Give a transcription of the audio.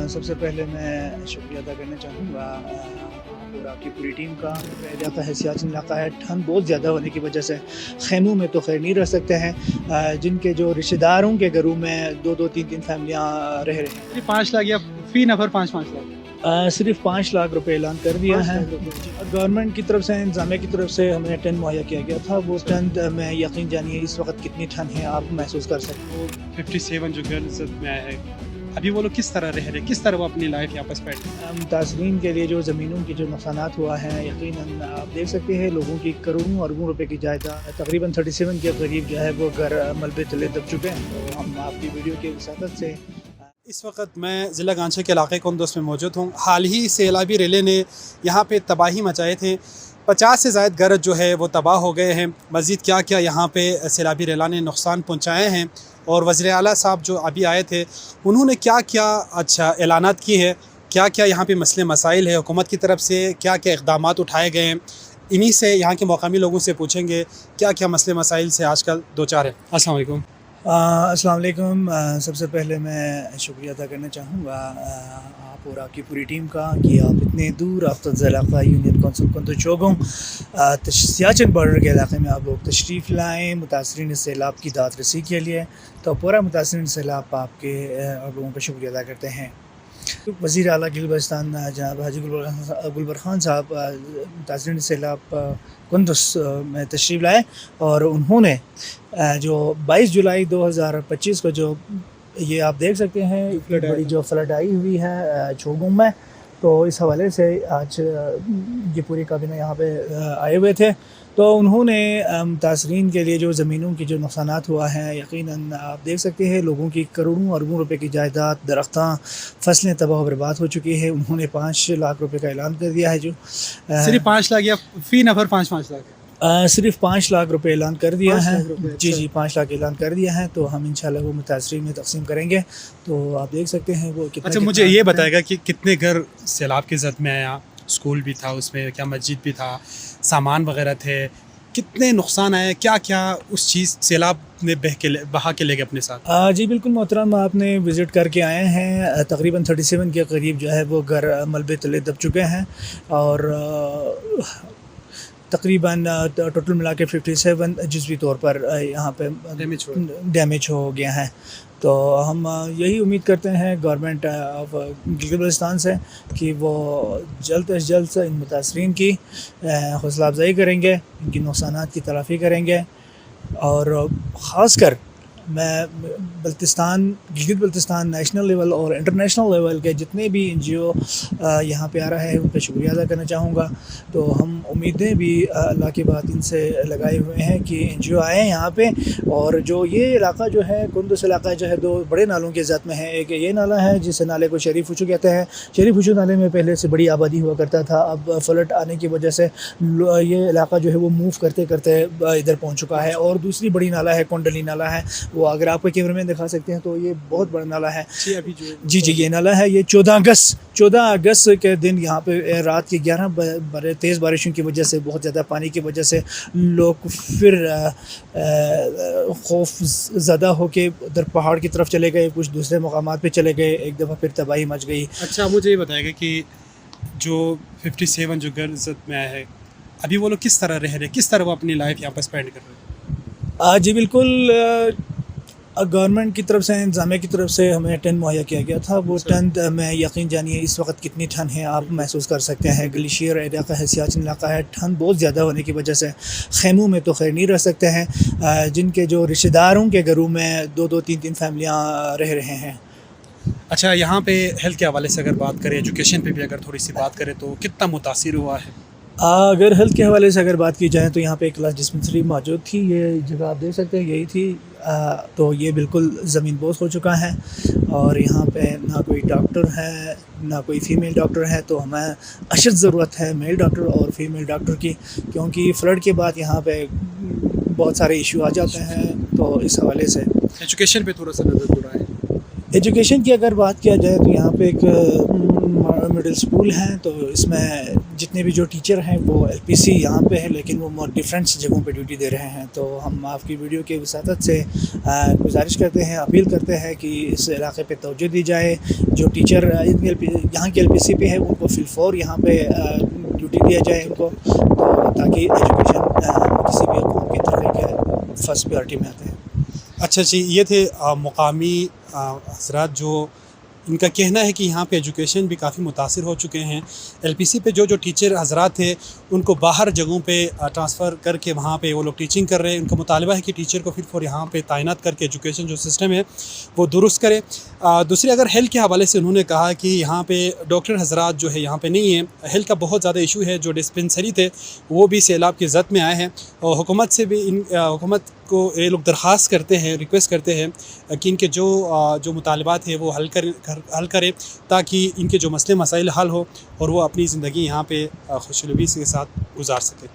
سب سے پہلے میں شکریہ ادا کرنا چاہوں گا اور آپ کی پوری ٹیم کا۔ علاقہ ہے سیاچن علاقہ ہے، ٹھنڈ بہت زیادہ ہونے کی وجہ سے خیموں میں تو خیر نہیں رہ سکتے ہیں، جن کے جو رشتہ داروں کے گھروں میں دو تین فیملیاں رہ رہی ہیں۔ 5 لاکھ یا فی نفر 5 لاکھ صرف 5 لاکھ روپے اعلان کر دیا ہے۔ گورنمنٹ کی طرف سے، انتظامیہ کی طرف سے ہمیں ٹینٹ مہیا کیا گیا تھا۔ وہ ٹینٹ میں یقین جانیے اس وقت کتنی ٹھنڈ ہے آپ محسوس کر سکتے ہیں۔ 57 جو گھر عزت میں آئے ہیں، ابھی وہ لوگ کس طرح رہ رہے ہیں، کس طرح وہ اپنی لائف یہاں پر اسپینڈ؟ متاثرین کے لیے جو زمینوں کی جو نقصانات ہوا ہے، یقیناً آپ دیکھ سکتے ہیں لوگوں کی کروڑوں اربوں روپے کی جائیداد، تقریباً 37 کے قریب جو ہے وہ گھر ملبے تلے دب چکے ہیں۔ تو ہم آپ کی ویڈیو کی وساطت سے اس وقت میں ضلع گانچے کے علاقے کندوز میں موجود ہوں۔ حال ہی سیلابی ریلے نے یہاں پہ تباہی مچائے تھے، 50 سے زائد گھر جو ہے وہ تباہ ہو گئے ہیں۔ مزید کیا کیا یہاں پہ سیلابی ریلا نے نقصان پہنچائے ہیں، اور وزیر اعلیٰ صاحب جو ابھی آئے تھے انہوں نے کیا کیا اعلانات کی ہے، کیا کیا یہاں پہ مسئلے مسائل ہے، حکومت کی طرف سے کیا کیا اقدامات اٹھائے گئے ہیں، انہی سے یہاں کے مقامی لوگوں سے پوچھیں گے کیا کیا مسئلے مسائل سے آج کل دو چار ہیں۔ السلام علیکم۔ السلام علیکم۔ سب سے پہلے میں شکریہ ادا کرنا چاہوں گا آپ اور آپ کی پوری ٹیم کا کہ آپ اتنے دور آفتاب علاقہ union council Kunduz چوگوں Siachen border کے علاقے میں آپ لوگ تشریف لائیں متاثرین سیلاب کی داد رسی کے لیے۔ تو پورا متاثرین سیلاب آپ لوگوں کا شکریہ ادا کرتے ہیں۔ وزیر اعلیٰ گلگت بلتستان جناب حاجی گلبر خان صاحب متاثرین سیلاب کندوز میں تشریف لائے، اور انہوں نے جو 22 جولائی 2025 کو جو یہ آپ دیکھ سکتے ہیں بڑی جو فلڈ آئی ہوئی ہے چوگوں میں، تو اس حوالے سے آج یہ پوری کابینہ یہاں پہ آئے ہوئے تھے۔ تو انہوں نے متاثرین کے لیے جو زمینوں کی جو نقصانات ہوا ہے، یقیناً آپ دیکھ سکتے ہیں لوگوں کی کروڑوں اربوں روپے کی جائیداد، درختاں، فصلیں تباہ و برباد ہو چکی ہے۔ انہوں نے 5 لاکھ روپے کا اعلان کر دیا ہے، جو صرف 5 لاکھ یا فی نفر 5 لاکھ؟ صرف 5 لاکھ روپے اعلان کر دیا ہے۔ جی 5 لاکھ اعلان کر دیا ہے، تو ہم انشاءاللہ وہ متاثرین میں تقسیم کریں گے۔ تو آپ دیکھ سکتے ہیں وہ کتنا۔ اچھا، مجھے یہ بتائے گا کہ کتنے گھر سیلاب کی زد میں آیا؟ اسکول بھی تھا اس میں، کیا مسجد بھی تھا، سامان وغیرہ تھے، کتنے نقصان آئے، کیا کیا اس چیز سیلاب نے بہا کے لے گئے اپنے ساتھ؟ جی بالکل محترم، آپ نے وزٹ کر کے آئے ہیں۔ تقریباً 37 کے قریب جو ہے وہ گھر ملبے تلے دب چکے ہیں، اور تقریباً ٹوٹل ملا کے 57 جزوی طور پر یہاں پہ ڈیمیج ہو گیا ہے۔ تو ہم یہی امید کرتے ہیں گورنمنٹ آف گلگت بلتستان سے کہ وہ جلد از جلد ان متاثرین کی حوصلہ افزائی کریں گے، ان کی نقصانات کی تلافی کریں گے، اور خاص کر میں گلگت بلتستان نیشنل لیول اور انٹرنیشنل لیول کے جتنے بھی NGO یہاں پہ آ رہے ہیں ان کا شکریہ ادا کرنا چاہوں گا۔ تو ہم امیدیں بھی اللہ کے بعد ان سے لگائے ہوئے ہیں کہ NGO آئیں یہاں پہ، اور جو یہ علاقہ جو ہے کندوز علاقہ جو ہے 2 بڑے نالوں کے ذات میں ہے۔ ایک یہ نالہ ہے جس نالے کو شریف وچو کہتے ہیں۔ شریف وچو نالے میں پہلے سے بڑی آبادی ہوا کرتا تھا، اب فلڈ آنے کی وجہ سے یہ علاقہ جو ہے وہ موو کرتے کرتے ادھر پہنچ چکا ہے۔ اور دوسری بڑی نالہ ہے کنڈلی نالہ ہے، وہ اگر آپ کو کیمرے میں دکھا سکتے ہیں تو یہ بہت بڑا نالہ ہے۔ جی یہ نالہ ہے، یہ 14 اگست کے دن یہاں پہ رات کے 11 بجے تیز بارشوں کی وجہ سے، بہت زیادہ پانی کی وجہ سے لوگ پھر خوف زدہ ہو کے ادھر پہاڑ کی طرف چلے گئے، کچھ دوسرے مقامات پہ چلے گئے، ایک دفعہ پھر تباہی مچ گئی۔ اچھا، مجھے یہ بتائے گا کہ جو 57 جو گھر عزت میں آئے ہیں، ابھی وہ لوگ کس طرح رہ رہے ہیں، کس طرح وہ اپنی لائف یہاں پر اسپینڈ کر رہے ہیں؟ جی بالکل، گورنمنٹ کی طرف سے، انتظامیہ کی طرف سے ہمیں ٹینٹ مہیا کیا گیا تھا۔ وہ ٹینٹ میں یقین جانیے اس وقت کتنی ٹھنڈ ہے آپ محسوس کر سکتے ہیں۔ گلیشیئر علاقہ ہے، سیاچن علاقہ ہے، ٹھنڈ بہت زیادہ ہونے کی وجہ سے خیموں میں تو خیر نہیں رہ سکتے ہیں، جن کے جو رشتہ داروں کے گھروں میں 2 تین فیملیاں رہ رہے ہیں۔ اچھا، یہاں پہ ہیلتھ کے حوالے سے اگر بات کریں، ایجوکیشن پہ بھی اگر تھوڑی سی بات کریں تو کتنا متاثر ہوا ہے؟ اگر ہیلتھ کے حوالے سے اگر بات کی جائے تو یہاں پہ ایک کلاس ڈسپنسری موجود تھی، یہ جگہ آپ دیکھ سکتے ہیں یہی تھی، تو یہ بالکل زمین بوس ہو چکا ہے، اور یہاں پہ نہ کوئی ڈاکٹر ہے نہ کوئی فیمیل ڈاکٹر ہے۔ تو ہمیں اشد ضرورت ہے میل ڈاکٹر اور فیمیل ڈاکٹر کی، کیونکہ فلڈ کے بعد یہاں پہ بہت سارے ایشو آ جاتے ہیں۔ تو اس حوالے سے ایجوکیشن پہ تھوڑا سا نظر دے رہا ہے۔ ایجوکیشن کی اگر بات کیا جائے تو یہاں پہ ایک مڈل اسکول ہیں، تو اس میں جتنے بھی جو ٹیچر ہیں وہ ایل پی سی یہاں پہ ہے، لیکن وہ ڈفرینٹ جگہوں پہ ڈیوٹی دے رہے ہیں. تو ہم آپ کی ویڈیو کے وساطت سے گزارش کرتے ہیں، اپیل کرتے ہیں کہ اس علاقے پہ توجہ دی جائے. جو ٹیچر یہاں کے ایل پی سی پہ ہے ان کو فی الفور یہاں پہ ڈیوٹی دیا جائے ان کو، تو تاکہ ایجوکیشن کسی بھی قوم کی ترقی کے فرسٹ پریورٹی میں آتے ہیں. اچھا جی، یہ تھے مقامی حضرات جو ان کا کہنا ہے کہ یہاں پہ ایجوکیشن بھی کافی متاثر ہو چکے ہیں. ایل پی سی پہ جو ٹیچر حضرات تھے ان کو باہر جگہوں پہ ٹرانسفر کر کے وہاں پہ وہ لوگ ٹیچنگ کر رہے ہیں. ان کا مطالبہ ہے کہ ٹیچر کو پھر یہاں پہ تعینات کر کے ایجوکیشن جو سسٹم ہے وہ درست کرے. دوسری اگر ہیلتھ کے حوالے سے انہوں نے کہا کہ یہاں پہ ڈاکٹر حضرات جو ہے یہاں پہ نہیں ہیں. ہیلتھ کا بہت زیادہ ایشو ہے. جو ڈسپنسری تھے وہ بھی سیلاب کی زد میں آئے ہیں، اور حکومت سے بھی حکومت کو یہ لوگ درخواست کرتے ہیں، ریکویسٹ کرتے ہیں کہ ان کے جو مطالبات ہیں وہ حل کرے تاکہ ان کے جو مسئلے مسائل حل ہو اور وہ اپنی زندگی یہاں پہ خوشحالی کے ساتھ گزار سکے.